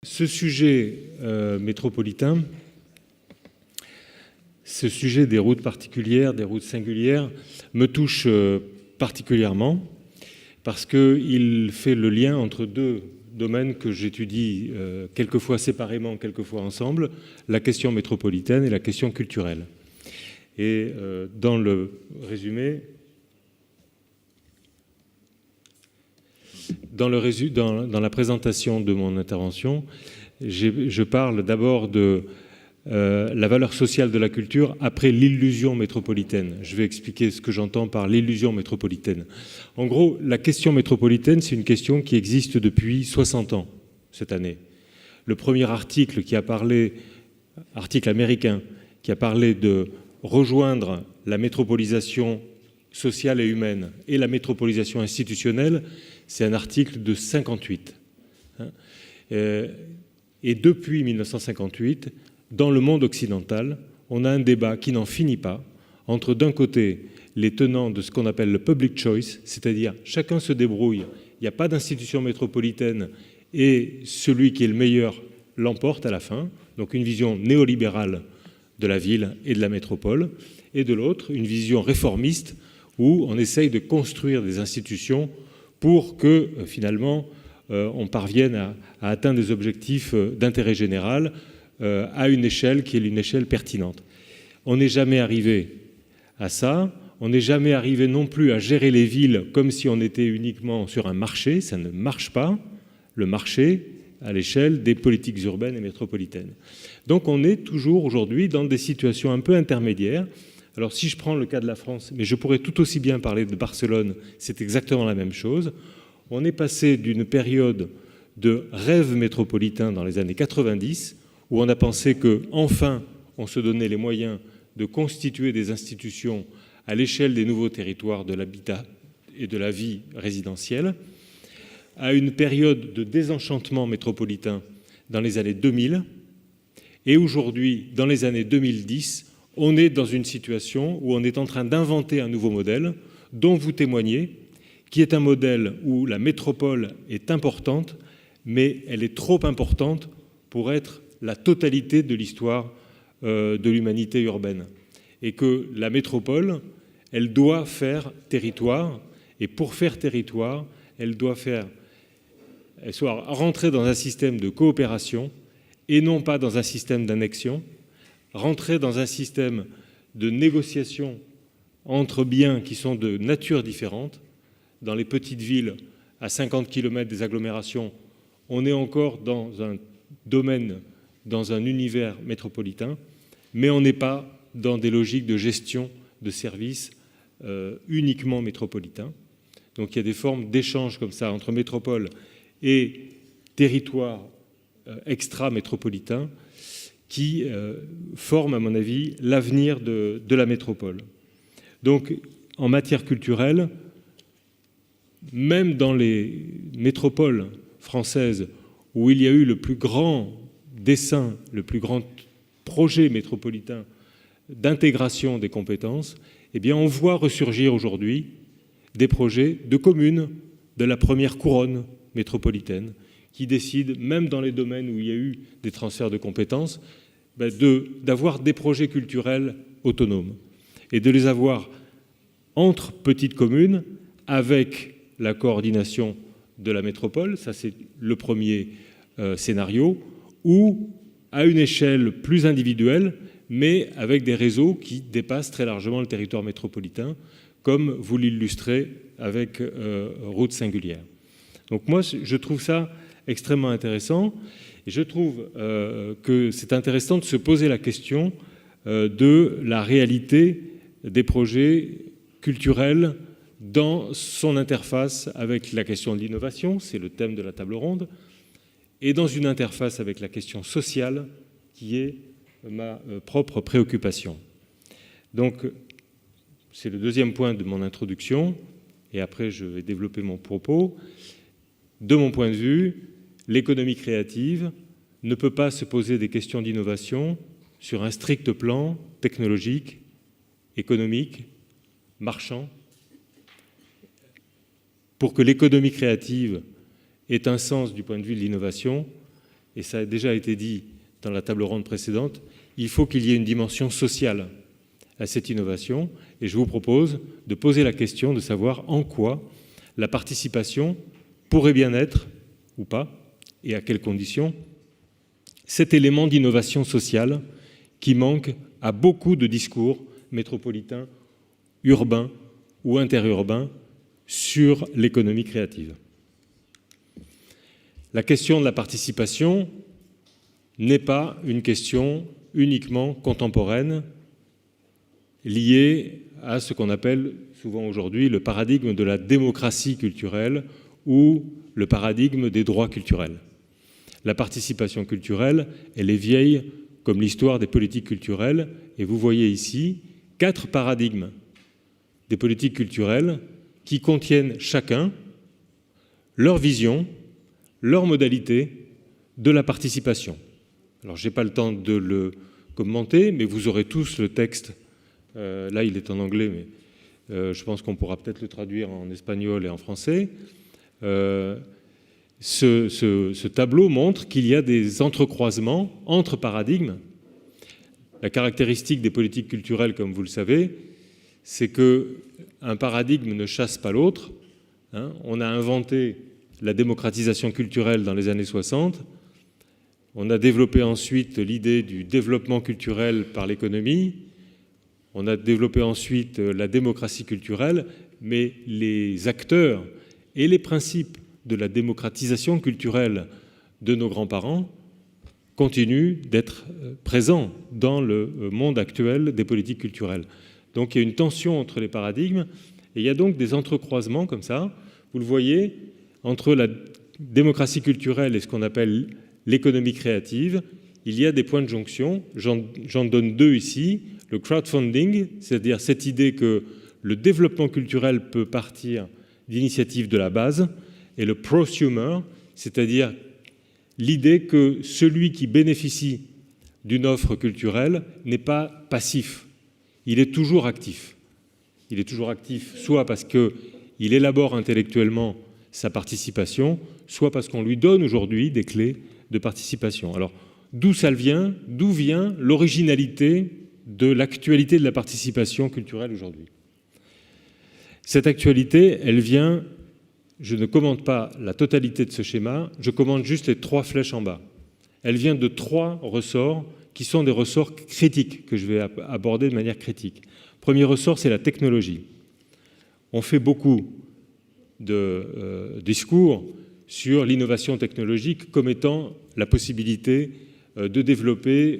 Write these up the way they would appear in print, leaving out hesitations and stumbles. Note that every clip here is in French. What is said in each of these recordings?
Ce sujet métropolitain, ce sujet des routes particulières, des routes singulières, me touche particulièrement parce qu'il fait le lien entre deux domaines que j'étudie quelquefois séparément, quelquefois ensemble, la question métropolitaine et la question culturelle. Et dans le résumé, dans la présentation de mon intervention, je parle d'abord de la valeur sociale de la culture après l'illusion métropolitaine. Je vais expliquer ce que j'entends par l'illusion métropolitaine. En gros, la question métropolitaine, c'est une question qui existe depuis 60 ans, cette année. Le premier article qui a parlé, article américain, qui a parlé de rejoindre la métropolisation sociale et humaine et la métropolisation institutionnelle, c'est un article de 58. Et depuis 1958, dans le monde occidental, on a un débat qui n'en finit pas entre, d'un côté, les tenants de ce qu'on appelle le public choice, c'est-à-dire chacun se débrouille, il n'y a pas d'institution métropolitaine et celui qui est le meilleur l'emporte à la fin, donc une vision néolibérale de la ville et de la métropole, et de l'autre, une vision réformiste où on essaye de construire des institutions pour que, finalement, on parvienne à atteindre des objectifs d'intérêt général à une échelle qui est une échelle pertinente. On n'est jamais arrivé à ça, on n'est jamais arrivé non plus à gérer les villes comme si on était uniquement sur un marché, ça ne marche pas, le marché à l'échelle des politiques urbaines et métropolitaines. Donc on est toujours aujourd'hui dans des situations un peu intermédiaires. Alors si je prends le cas de la France, mais je pourrais tout aussi bien parler de Barcelone, c'est exactement la même chose. On est passé d'une période de rêve métropolitain dans les années 90, où on a pensé qu'enfin on se donnait les moyens de constituer des institutions à l'échelle des nouveaux territoires de l'habitat et de la vie résidentielle, à une période de désenchantement métropolitain dans les années 2000, et aujourd'hui, dans les années 2010, on est dans une situation où on est en train d'inventer un nouveau modèle dont vous témoignez, qui est un modèle où la métropole est importante, mais elle est trop importante pour être la totalité de l'histoire de l'humanité urbaine. Et que la métropole, elle doit faire territoire, et pour faire territoire, elle doit rentrer dans un système de coopération et non pas dans un système d'annexion, rentrer dans un système de négociation entre biens qui sont de nature différente. Dans les petites villes, à 50 km des agglomérations, on est encore dans un domaine, dans un univers métropolitain, mais on n'est pas dans des logiques de gestion de services uniquement métropolitains. Donc il y a des formes d'échange comme ça entre métropole et territoire extra-métropolitain qui forment, à mon avis, l'avenir de la métropole. Donc, en matière culturelle, même dans les métropoles françaises où il y a eu le plus grand dessein, le plus grand projet métropolitain d'intégration des compétences, eh bien, on voit ressurgir aujourd'hui des projets de communes de la première couronne métropolitaine qui décident, même dans les domaines où il y a eu des transferts de compétences, d'avoir des projets culturels autonomes et de les avoir entre petites communes avec la coordination de la métropole, ça c'est le premier scénario, ou à une échelle plus individuelle, mais avec des réseaux qui dépassent très largement le territoire métropolitain, comme vous l'illustrez avec Routes singulières. Donc moi, je trouve ça extrêmement intéressant, et je trouve que c'est intéressant de se poser la question de la réalité des projets culturels dans son interface avec la question de l'innovation, c'est le thème de la table ronde, et dans une interface avec la question sociale, qui est ma propre préoccupation. Donc, c'est le deuxième point de mon introduction, et après je vais développer mon propos. De mon point de vue, l'économie créative ne peut pas se poser des questions d'innovation sur un strict plan technologique, économique, marchand. Pour que l'économie créative ait un sens du point de vue de l'innovation, et ça a déjà été dit dans la table ronde précédente, il faut qu'il y ait une dimension sociale à cette innovation, et je vous propose de poser la question de savoir en quoi la participation pourrait bien être, ou pas, et à quelles conditions, cet élément d'innovation sociale qui manque à beaucoup de discours métropolitains, urbains ou interurbains sur l'économie créative. La question de la participation n'est pas une question uniquement contemporaine, liée à ce qu'on appelle souvent aujourd'hui le paradigme de la démocratie culturelle ou le paradigme des droits culturels. La participation culturelle, elle est vieille comme l'histoire des politiques culturelles, et vous voyez ici 4 paradigmes des politiques culturelles qui contiennent chacun leur vision, leur modalité de la participation. Alors, je n'ai pas le temps de le commenter, mais vous aurez tous le texte. Là, il est en anglais, mais je pense qu'on pourra peut-être le traduire en espagnol et en français. Ce tableau montre qu'il y a des entrecroisements entre paradigmes. La caractéristique des politiques culturelles, comme vous le savez, c'est qu'un paradigme ne chasse pas l'autre. On a inventé la démocratisation culturelle dans les années 60. On a développé ensuite l'idée du développement culturel par l'économie. On a développé ensuite la démocratie culturelle, mais les acteurs et les principes de la démocratisation culturelle de nos grands-parents continuent d'être présents dans le monde actuel des politiques culturelles. Donc il y a une tension entre les paradigmes, et il y a donc des entrecroisements comme ça, vous le voyez, entre la démocratie culturelle et ce qu'on appelle l'économie créative. Il y a des points de jonction, j'en donne 2 ici. Le crowdfunding, c'est-à-dire cette idée que le développement culturel peut partir d'initiatives de la base, et le prosumer, c'est-à-dire l'idée que celui qui bénéficie d'une offre culturelle n'est pas passif, il est toujours actif. Il est toujours actif soit parce qu'il élabore intellectuellement sa participation, soit parce qu'on lui donne aujourd'hui des clés de participation. Alors, d'où ça vient ? D'où vient l'originalité de l'actualité de la participation culturelle aujourd'hui ? Cette actualité, elle vient, je ne commente pas la totalité de ce schéma, je commente juste les 3 flèches en bas. Elle vient de 3 ressorts qui sont des ressorts critiques que je vais aborder de manière critique. Premier ressort, c'est la technologie. On fait beaucoup de discours sur l'innovation technologique comme étant la possibilité de développer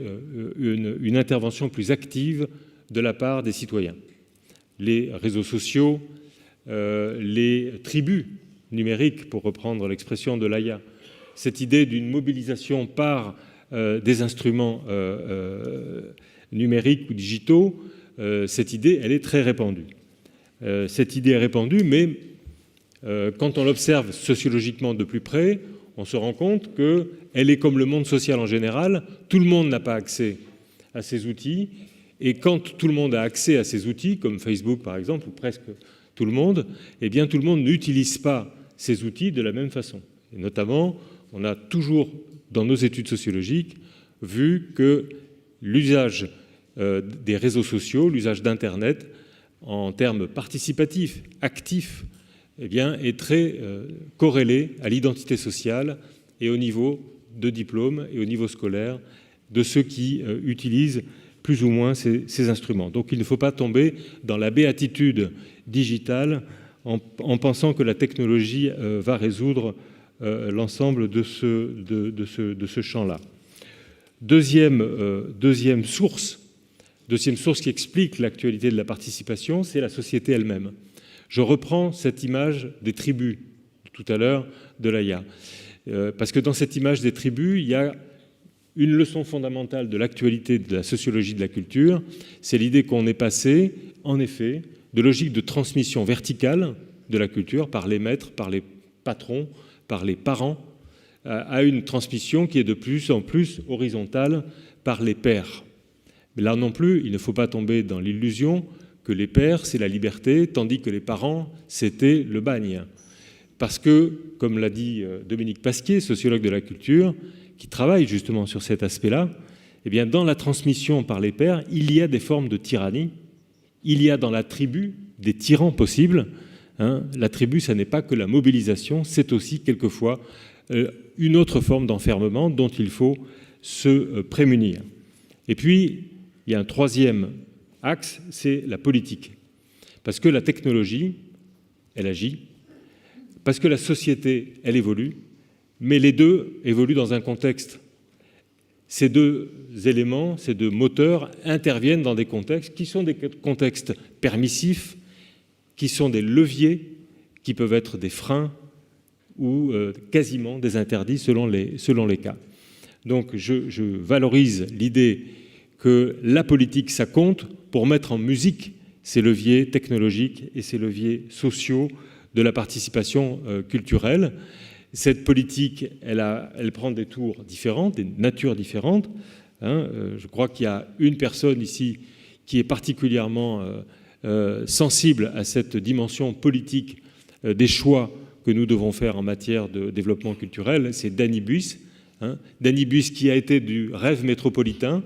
une intervention plus active de la part des citoyens. Les réseaux sociaux, les tribus numériques, pour reprendre l'expression de Laïa, cette idée d'une mobilisation par des instruments numériques ou digitaux, cette idée, elle est très répandue. Cette idée est répandue, mais quand on l'observe sociologiquement de plus près, on se rend compte qu'elle est comme le monde social en général, tout le monde n'a pas accès à ces outils, et quand tout le monde a accès à ces outils, comme Facebook par exemple, ou presque tout le monde, eh bien tout le monde n'utilise pas ces outils de la même façon. Et notamment, on a toujours, dans nos études sociologiques, vu que l'usage des réseaux sociaux, l'usage d'Internet, en termes participatifs, actifs, eh bien, est très corrélé à l'identité sociale et au niveau de diplôme et au niveau scolaire de ceux qui utilisent plus ou moins ces instruments. Donc il ne faut pas tomber dans la béatitude digitale en pensant que la technologie va résoudre l'ensemble de ce champ-là. Deuxième source qui explique l'actualité de la participation, c'est la société elle-même. Je reprends cette image des tribus, tout à l'heure, de Laïa. Parce que dans cette image des tribus, il y a une leçon fondamentale de l'actualité de la sociologie de la culture, c'est l'idée qu'on est passé, en effet, de logique de transmission verticale de la culture par les maîtres, par les patrons, par les parents, à une transmission qui est de plus en plus horizontale par les pairs. Mais là non plus, il ne faut pas tomber dans l'illusion que les pairs, c'est la liberté, tandis que les parents, c'était le bagne. Parce que, comme l'a dit Dominique Pasquier, sociologue de la culture, qui travaillent justement sur cet aspect-là, eh bien, dans la transmission par les pairs, il y a des formes de tyrannie, il y a dans la tribu des tyrans possibles. La tribu, ça n'est pas que la mobilisation, c'est aussi quelquefois une autre forme d'enfermement dont il faut se prémunir. Et puis, il y a un troisième axe, c'est la politique. Parce que la technologie, elle agit, parce que la société, elle évolue, mais les deux évoluent dans un contexte. Ces deux éléments, ces deux moteurs interviennent dans des contextes qui sont des contextes permissifs, qui sont des leviers, qui peuvent être des freins ou quasiment des interdits selon les cas. Donc je valorise l'idée que la politique, ça compte pour mettre en musique ces leviers technologiques et ces leviers sociaux de la participation culturelle. Cette politique, elle prend des tours différents, des natures différentes. Je crois qu'il y a une personne ici qui est particulièrement sensible à cette dimension politique des choix que nous devons faire en matière de développement culturel, c'est Danny Buis. Danny Buis qui a été du rêve métropolitain,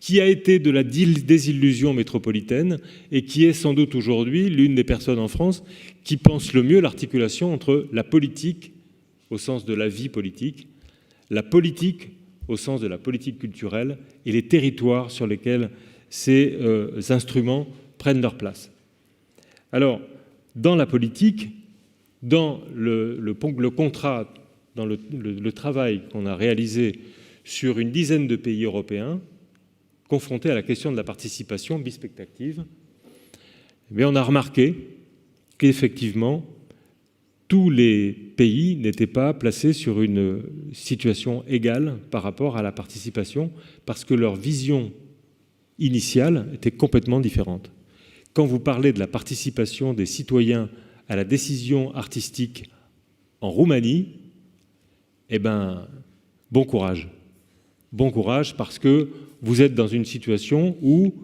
qui a été de la désillusion métropolitaine et qui est sans doute aujourd'hui l'une des personnes en France qui pense le mieux l'articulation entre la politique au sens de la vie politique, la politique au sens de la politique culturelle et les territoires sur lesquels ces instruments prennent leur place. Alors, dans la politique, dans le contrat, dans le travail qu'on a réalisé sur une dizaine de pays européens, confrontés à la question de la participation bispectative, mais on a remarqué qu'effectivement, tous les pays n'étaient pas placés sur une situation égale par rapport à la participation, parce que leur vision initiale était complètement différente. Quand vous parlez de la participation des citoyens à la décision artistique en Roumanie, eh bien, bon courage. Bon courage parce que vous êtes dans une situation où,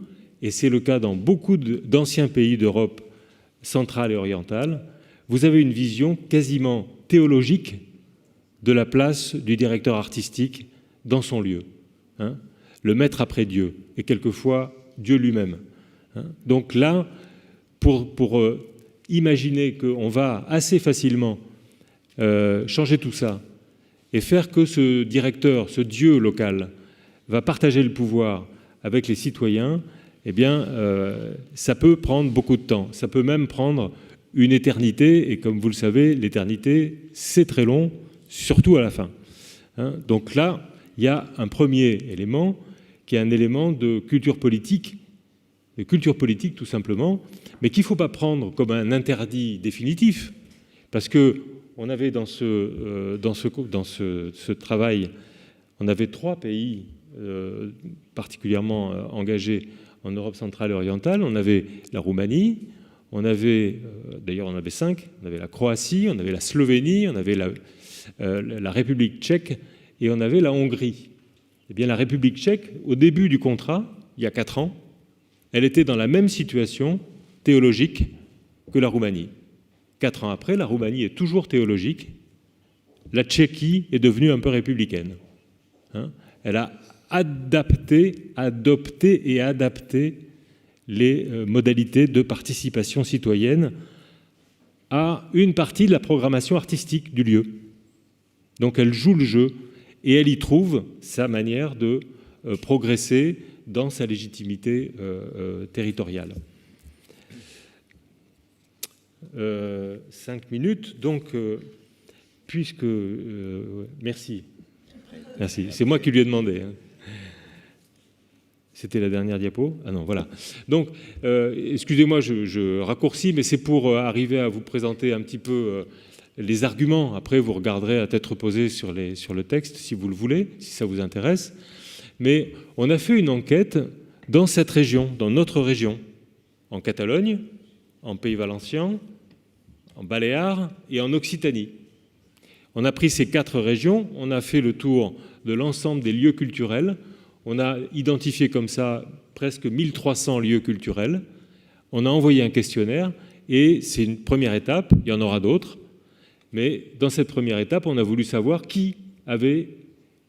et c'est le cas dans beaucoup d'anciens pays d'Europe centrale et orientale, vous avez une vision quasiment théologique de la place du directeur artistique dans son lieu. Le maître après Dieu, et quelquefois Dieu lui-même. Donc là, pour imaginer qu'on va assez facilement changer tout ça et faire que ce directeur, ce Dieu local, va partager le pouvoir avec les citoyens, eh bien, ça peut prendre beaucoup de temps. Ça peut même prendre une éternité, et comme vous le savez, l'éternité, c'est très long, surtout à la fin. Donc là, il y a un premier élément qui est un élément de culture politique tout simplement, mais qu'il ne faut pas prendre comme un interdit définitif, parce qu'on avait dans ce travail, on avait 3 pays particulièrement engagés en Europe centrale et orientale. On avait la Roumanie, on avait 5, on avait la Croatie, on avait la Slovénie, on avait la République tchèque et on avait la Hongrie. Eh bien, la République tchèque, au début du contrat, il y a 4 ans, elle était dans la même situation théologique que la Roumanie. 4 ans après, la Roumanie est toujours théologique. La Tchéquie est devenue un peu républicaine. Elle a adopté et adapté les modalités de participation citoyenne à une partie de la programmation artistique du lieu. Donc elle joue le jeu et elle y trouve sa manière de progresser dans sa légitimité territoriale. 5 minutes, donc, puisque... merci. Merci, c'est moi qui lui ai demandé. C'était la dernière diapo ? Ah non, voilà. Donc, excusez-moi, je raccourcis, mais c'est pour arriver à vous présenter un petit peu les arguments. Après, vous regarderez à tête reposée sur le texte, si vous le voulez, si ça vous intéresse. Mais on a fait une enquête dans cette région, dans notre région, en Catalogne, en Pays Valencien, en Baléares et en Occitanie. On a pris ces 4 régions, on a fait le tour de l'ensemble des lieux culturels. On a identifié comme ça presque 1300 lieux culturels. On a envoyé un questionnaire et c'est une première étape, il y en aura d'autres. Mais dans cette première étape, on a voulu savoir qui avait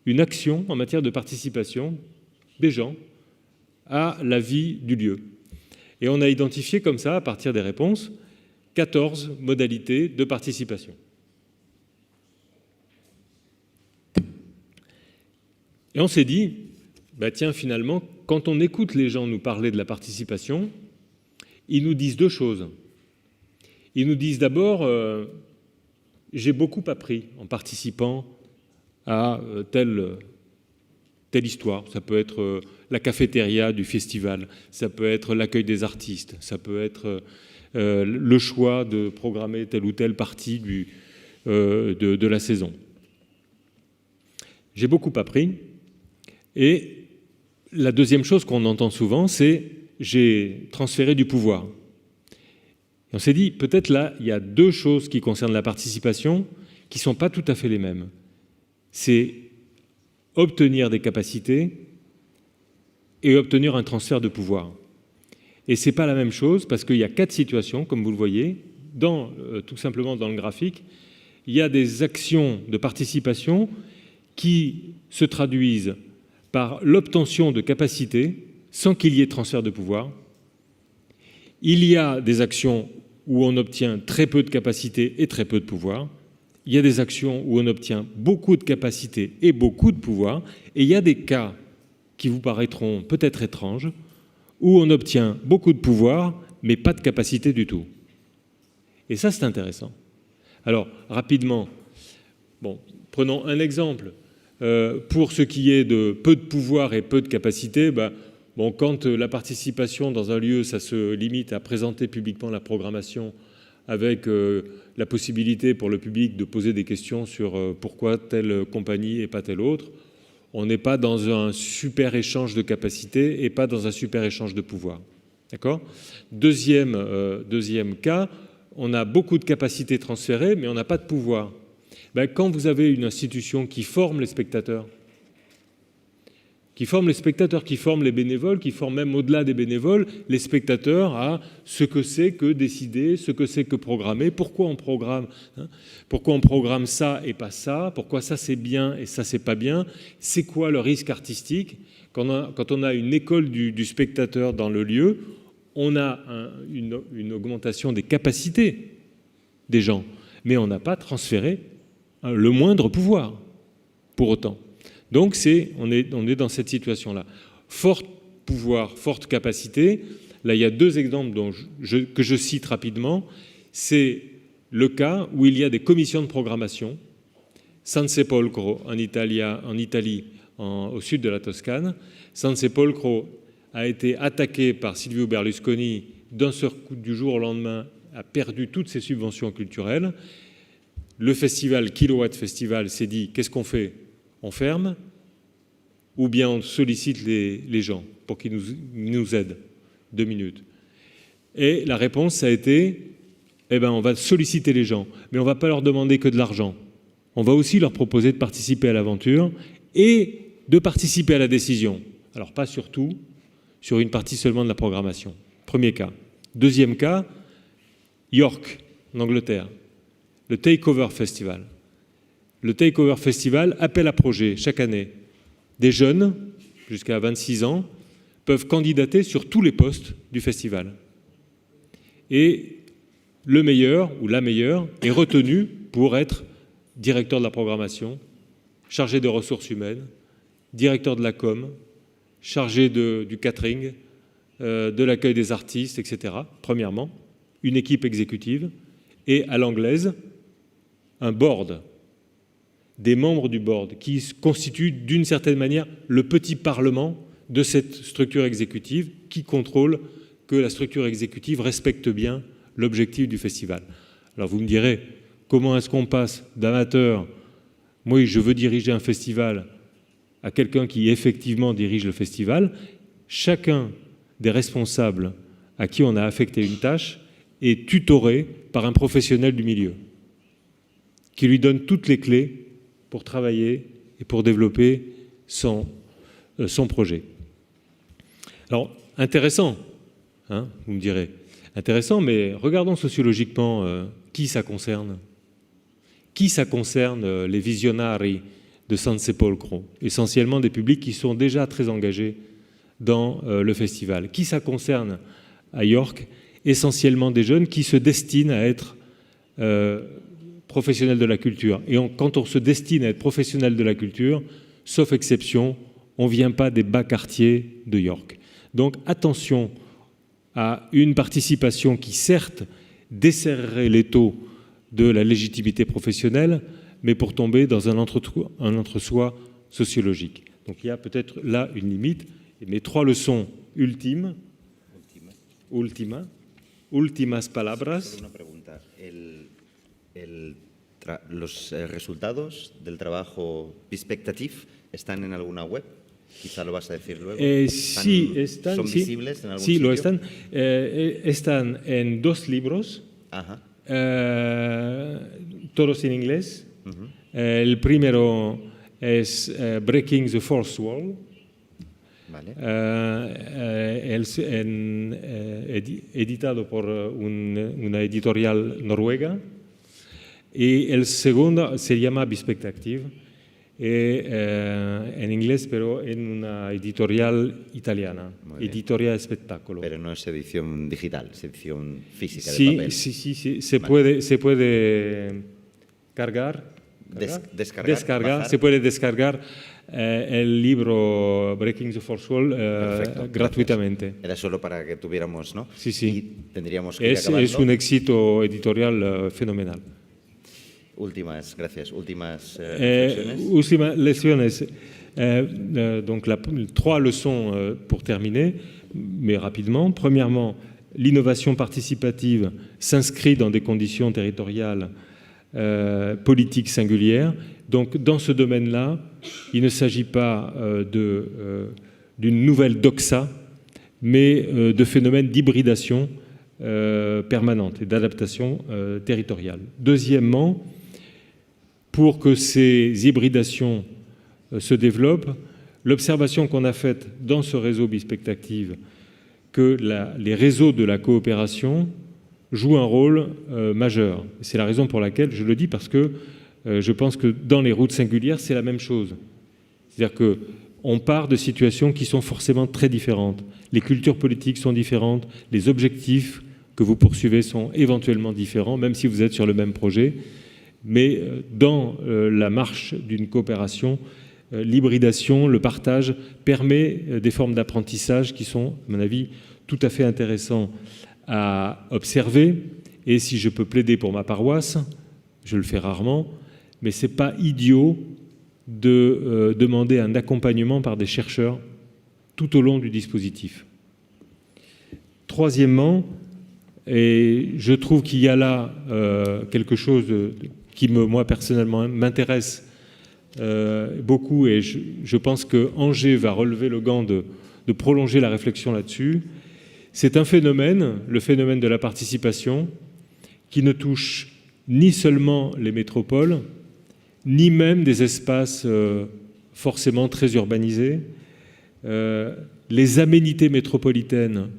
une action en matière de participation des gens à la vie du lieu. Et on a identifié comme ça, à partir des réponses, 14 modalités de participation. Et on s'est dit, bah tiens, finalement, quand on écoute les gens nous parler de la participation, ils nous disent deux choses. Ils nous disent d'abord, j'ai beaucoup appris en participant à telle histoire. Ça peut être la cafétéria du festival, ça peut être l'accueil des artistes, ça peut être le choix de programmer telle ou telle partie de la saison. J'ai beaucoup appris. Et la deuxième chose qu'on entend souvent, c'est j'ai transféré du pouvoir. Et on s'est dit, peut-être là, il y a deux choses qui concernent la participation qui ne sont pas tout à fait les mêmes. C'est obtenir des capacités et obtenir un transfert de pouvoir. Et ce n'est pas la même chose parce qu'il y a 4 situations, comme vous le voyez, tout simplement dans le graphique. Il y a des actions de participation qui se traduisent par l'obtention de capacités sans qu'il y ait transfert de pouvoir. Il y a des actions où on obtient très peu de capacités et très peu de pouvoir. Il y a des actions où on obtient beaucoup de capacités et beaucoup de pouvoir. Et il y a des cas qui vous paraîtront peut-être étranges où on obtient beaucoup de pouvoir mais pas de capacité du tout. Et ça, c'est intéressant. Alors, rapidement, prenons un exemple. Pour ce qui est de peu de pouvoir et peu de capacité, quand la participation dans un lieu, ça se limite à présenter publiquement la programmation avec la possibilité pour le public de poser des questions sur pourquoi telle compagnie et pas telle autre, on n'est pas dans un super échange de capacité et pas dans un super échange de pouvoir. D'accord ? Deuxième cas, on a beaucoup de capacités transférées, mais on n'a pas de pouvoir. Quand vous avez une institution qui forme les spectateurs, qui forme les bénévoles, qui forme même au-delà des bénévoles, les spectateurs à ce que c'est que décider, ce que c'est que programmer, pourquoi on programme ça et pas ça, pourquoi ça c'est bien et ça c'est pas bien, c'est quoi le risque artistique. Quand on a une école du spectateur dans le lieu, on a une augmentation des capacités des gens, mais on n'a pas transféré le moindre pouvoir, pour autant. Donc, on est dans cette situation-là. Fort pouvoir, forte capacité. Là, il y a 2 exemples que je cite rapidement. C'est le cas où il y a des commissions de programmation. San Sepolcro, en Italie, au sud de la Toscane. San Sepolcro a été attaqué par Silvio Berlusconi d'un seul coup, du jour au lendemain, a perdu toutes ses subventions culturelles. Le festival, Kilowatt Festival, s'est dit, qu'est-ce qu'on fait ? On ferme ou bien on sollicite les gens pour qu'ils nous aident. 2 minutes. Et la réponse, ça a été, on va solliciter les gens, mais on ne va pas leur demander que de l'argent. On va aussi leur proposer de participer à l'aventure et de participer à la décision. Alors pas sur tout, sur une partie seulement de la programmation. Premier cas. Deuxième cas, York, en Angleterre. Le Takeover Festival. Le Takeover Festival appelle à projet chaque année. Des jeunes, jusqu'à 26 ans, peuvent candidater sur tous les postes du festival. Et le meilleur ou la meilleure est retenu pour être directeur de la programmation, chargé des ressources humaines, directeur de la com, chargé du catering, de l'accueil des artistes, etc. Premièrement, une équipe exécutive et à l'anglaise, un board, des membres du board qui constituent d'une certaine manière le petit parlement de cette structure exécutive qui contrôle que la structure exécutive respecte bien l'objectif du festival. Alors vous me direz, comment est-ce qu'on passe d'amateur, moi je veux diriger un festival, à quelqu'un qui effectivement dirige le festival? Chacun des responsables à qui on a affecté une tâche est tutoré par un professionnel du milieu qui lui donne toutes les clés pour travailler et pour développer son projet. Alors, intéressant, vous me direz, intéressant, mais regardons sociologiquement qui ça concerne. Qui ça concerne les visionnaires de San Sepolcro, essentiellement des publics qui sont déjà très engagés dans le festival. Qui ça concerne à York? Essentiellement des jeunes qui se destinent à être professionnels de la culture. Et quand on se destine à être professionnel de la culture, sauf exception, on ne vient pas des bas quartiers de York. Donc attention à une participation qui, certes, desserrerait les taux de la légitimité professionnelle, mais pour tomber dans un entre-soi sociologique. Donc il y a peut-être là une limite. Mes 3 leçons ultimas palabras. Una pregunta. ¿Los resultados del trabajo Pispectatif están en alguna web? Quizá lo vas a decir luego. Sí, están. ¿Son visibles en algún sitio? Sí, lo están. Están en 2 libros, todos en inglés. El primero es Breaking the Fourth Wall, vale. editado por una editorial noruega, y el segundo se llama Bispectative, en inglés, pero en una editorial italiana, Editorial Spettacolo. Pero no es edición digital, es edición física de papel. Sí, se puede cargar. Descargar. Se puede descargar el libro Breaking the Fourth Wall gratuitamente. Era solo para que tuviéramos, ¿no? Sí. Y tendríamos que ir acabando. Es un éxito editorial fenomenal. Últimas reflexiones. Últimas lecciones. Donc 3 leçons pour terminer, mais rapidement. Premièrement, l'innovation participative s'inscrit dans des conditions territoriales politiques singulières. Donc, dans ce domaine-là, il ne s'agit pas d'une nouvelle doxa, mais de phénomènes d'hybridation permanente et d'adaptation territoriale. Deuxièmement, pour que ces hybridations se développent, l'observation qu'on a faite dans ce réseau Bispectative, que les réseaux de la coopération jouent un rôle majeur. C'est la raison pour laquelle je le dis, parce que je pense que dans les routes singulières, c'est la même chose. C'est-à-dire qu'on part de situations qui sont forcément très différentes. Les cultures politiques sont différentes, les objectifs que vous poursuivez sont éventuellement différents, même si vous êtes sur le même projet. Mais dans la marche d'une coopération, l'hybridation, le partage permet des formes d'apprentissage qui sont, à mon avis, tout à fait intéressantes à observer. Et si je peux plaider pour ma paroisse, je le fais rarement, mais ce n'est pas idiot de demander un accompagnement par des chercheurs tout au long du dispositif. Troisièmement, et je trouve qu'il y a là quelque chose qui, moi, personnellement, m'intéresse beaucoup, et je pense que Angers va relever le gant de prolonger la réflexion là-dessus. C'est un phénomène, le phénomène de la participation, qui ne touche ni seulement les métropoles, ni même des espaces forcément très urbanisés. Les aménités métropolitaines,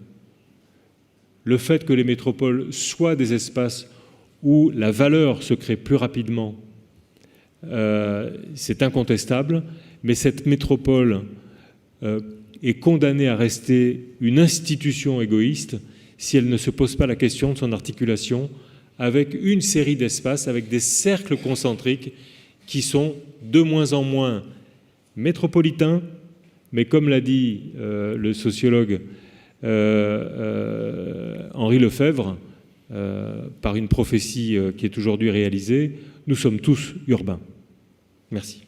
le fait que les métropoles soient des espaces où la valeur se crée plus rapidement, c'est incontestable, mais cette métropole est condamnée à rester une institution égoïste si elle ne se pose pas la question de son articulation avec une série d'espaces, avec des cercles concentriques qui sont de moins en moins métropolitains, mais comme l'a dit le sociologue Henri Lefebvre, par une prophétie qui est aujourd'hui réalisée, nous sommes tous urbains. Merci.